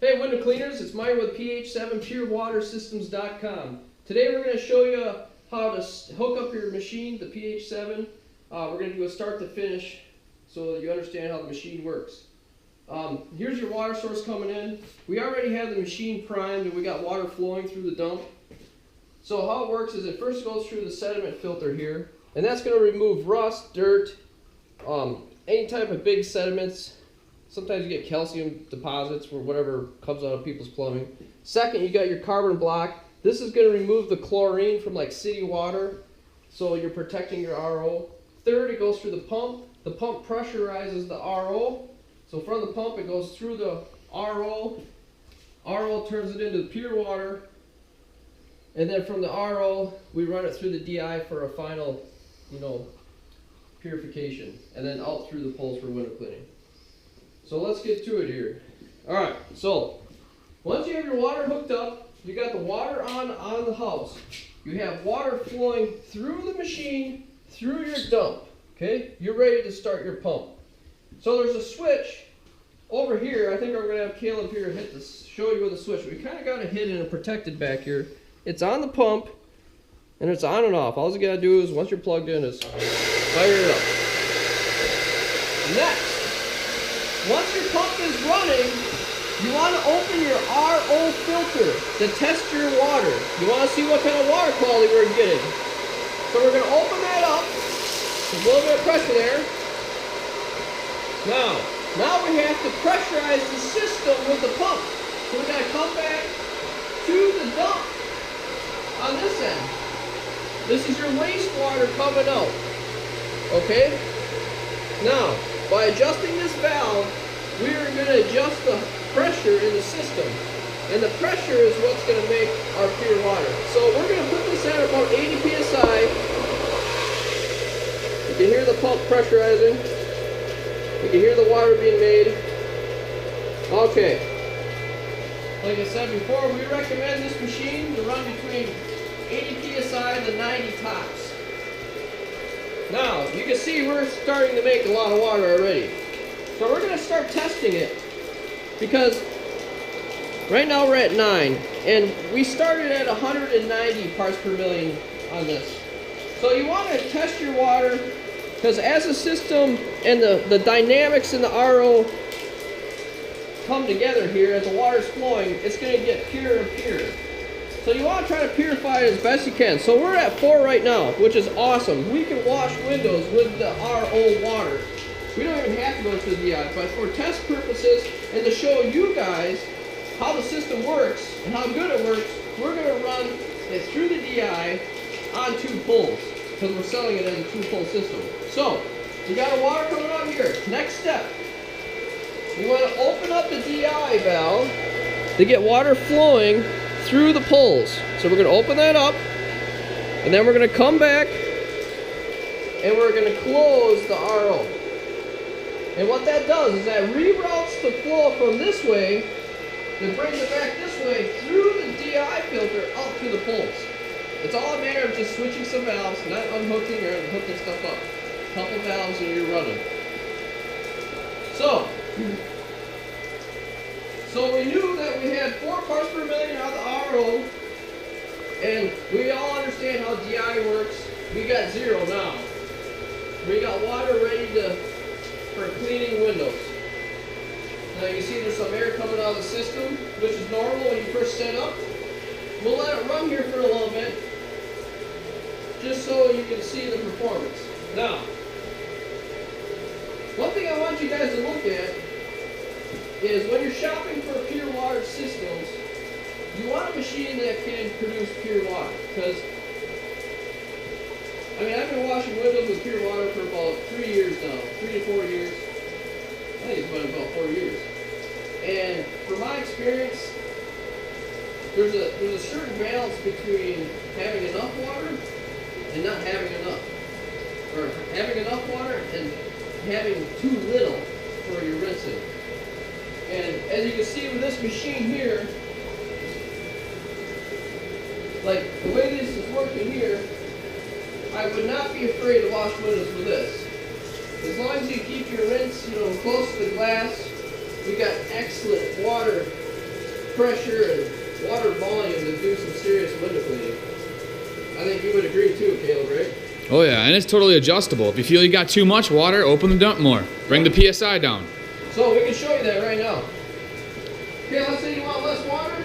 Hey window cleaners, it's Mike with PH7 PureWaterSystems.com. Today we're going to show you how to hook up your machine to PH7. We're going to do a start to finish so that you understand how the machine works. Here's your water source coming in. We already have the machine primed and we got water flowing through the dump. So how it works is it first goes through the sediment filter here, and that's going to remove rust, dirt, any type of big sediments. Sometimes you get calcium deposits or whatever comes out of people's plumbing. Second, you got your carbon block. This is going to remove the chlorine from like city water, so you're protecting your RO. Third, it goes through the pump. The pump pressurizes the RO. So from the pump, it goes through the RO. RO turns it into pure water. And then from the RO, we run it through the DI for a final, purification. And then out through the poles for window cleaning. So let's get to it here. Alright, so once you have your water hooked up, you got the water on the house. You have water flowing through the machine, through your dump. Okay, you're ready to start your pump. So there's a switch over here. I think we're going to have Caleb here hit this, show you with the switch. We kind of got it hidden and protected back here. It's on the pump and it's on and off. All you got to do is, once you're plugged in, is fire it up. Next, once your pump is running, you want to open your RO filter to test your water. You want to see what kind of water quality we're getting. So we're going to open that up. There's a little bit of pressure there. Now we have to pressurize the system with the pump. So we're going to come back to the dump on this end. This is your wastewater coming out. Okay? Now, by adjusting this valve, we are going to adjust the pressure in the system. And the pressure is what's going to make our pure water. So we're going to put this at about 80 psi. You can hear the pump pressurizing. You can hear the water being made. Okay. Like I said before, we recommend this machine to run between 80 psi to 90 tops. Now, you can see we're starting to make a lot of water already. So we're going to start testing it, because right now we're at 9, and we started at 190 parts per million on this. So you want to test your water, because as the system and the dynamics in the RO come together here, as the water's flowing, it's going to get purer and purer. So you want to try to purify it as best you can. So we're at 4 right now, which is awesome. We can wash windows with the RO water. We don't even have to go to the DI, but for test purposes and to show you guys how the system works and how good it works, we're going to run it through the DI on 2 poles, because we're selling it as a 2-pole system. So, we got our water coming out here. Next step, we want to open up the DI valve to get water flowing through the poles. So we're going to open that up, and then we're going to come back and we're going to close the RO. And what that does is that reroutes the flow from this way, and brings it back this way through the DI filter up to the poles. It's all a matter of just switching some valves, not unhooking or hooking stuff up. A couple valves and you're running. So we knew that we had 4 parts per million out of the RO, and we all understand how DI works. We got 0 now. We got water ready for cleaning windows. Now you see there's some air coming out of the system, which is normal when you first set up. We'll let it run here for a little bit, just so you can see the performance. Now, one thing I want you guys to look at is when you're shopping for pure water systems, you want a machine that can produce pure water. Because, I've been washing windows with pure water for about 3 years now, 3 to 4 years. I think it's been about 4 years. And from my experience, there's a certain balance between having enough water and not having enough. Or having enough water and having too little for your rinsing. And as you can see with this machine here, like the way this is working here, I would not be afraid to wash windows with this. As long as you keep your rinse, close to the glass, we got excellent water pressure and water volume to do some serious window cleaning. I think you would agree too, Caleb, right? Oh yeah, and it's totally adjustable. If you feel you got too much water, open the dump more. Bring the PSI down. So we can show you that right now. Okay, let's say you want less water.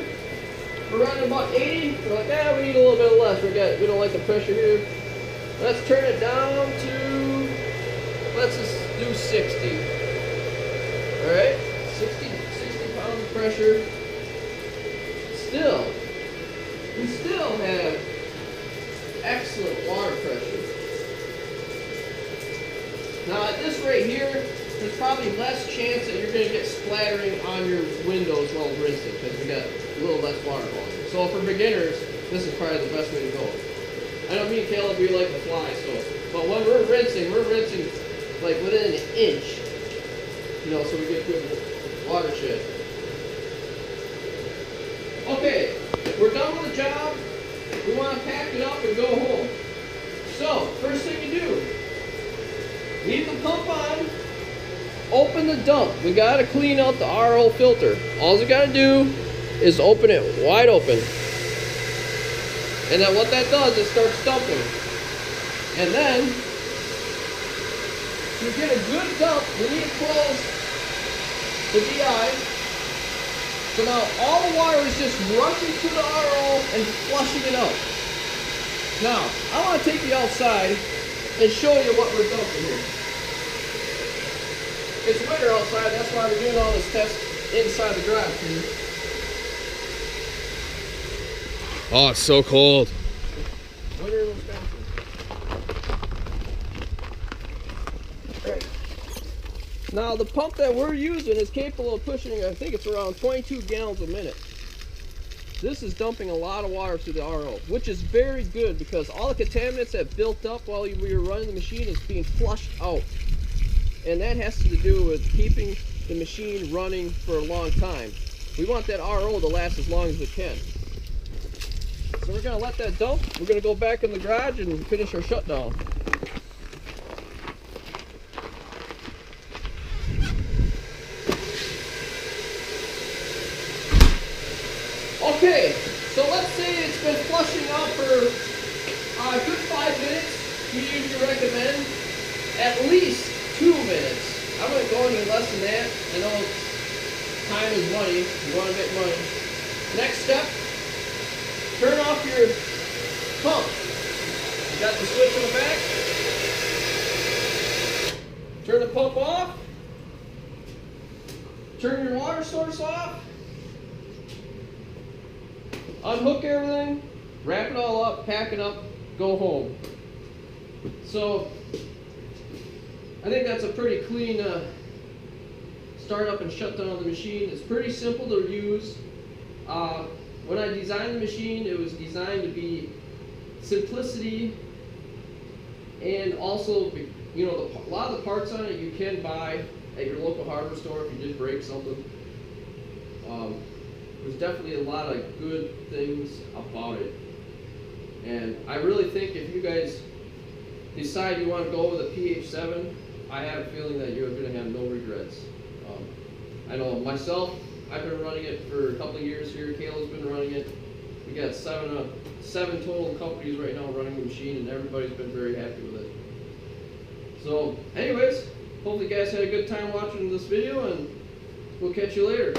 We're running about 80. We're like, yeah, we need a little bit less. We don't like the pressure here. Let's turn it down to, let's just do 60. All right, 60 pounds of pressure. We still have excellent water pressure. Now at this rate here, there's probably less chance that you're going to get splattering on your windows while rinsing because we got a little less water volume. So for beginners, this is probably the best way to go. I know me and Caleb, we like to fly, but when we're rinsing like within an inch, so we get good watershed. Okay, we're done with the job. We want to pack it up and go home. So, first thing you do, leave the pump on, open the dump. We got to clean out the RO filter. All we got to do is open it wide open. And then what that does is starts dumping. And then, to get a good dump, we need to close the DI. So now all the water is just rushing to the RO and flushing it out. Now, I want to take you outside and show you what we're dumping here. It's winter outside, that's why we're doing all this test inside the garage here. Oh, it's so cold. Winter in Wisconsin. Right. Now the pump that we're using is capable of pushing, I think it's around 22 gallons a minute. This is dumping a lot of water through the RO, which is very good because all the contaminants that built up while we were running the machine is being flushed out. And that has to do with keeping the machine running for a long time. We want that RO to last as long as it can. So we're going to let that dump. We're going to go back in the garage and finish our shutdown. Okay, so let's say it's been flushing out for a good 5 minutes. We usually recommend at least 2 minutes. I wouldn't go any less than that. I know time is money. You want to make money. Next step, turn off your pump. You got the switch on the back. Turn the pump off. Turn your water source off. Unhook everything, wrap it all up, pack it up, go home. So, I think that's a pretty clean start up and shut down of the machine. It's pretty simple to use. When I designed the machine, it was designed to be simplicity and also, a lot of the parts on it you can buy at your local hardware store if you did break something. There's definitely a lot of good things about it. And I really think if you guys decide you want to go with a PH7, I have a feeling that you're going to have no regrets. I know myself, I've been running it for a couple of years here. Caleb's been running it. We got seven total companies right now running the machine, and everybody's been very happy with it. So anyways, hopefully you guys had a good time watching this video, and we'll catch you later.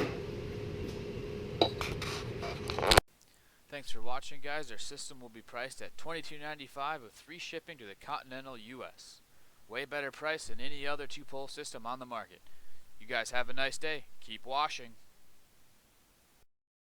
Thanks for watching, guys. Our system will be priced at $22.95 with free shipping to the continental U.S. Way better price than any other two-pole system on the market. You guys have a nice day. Keep washing.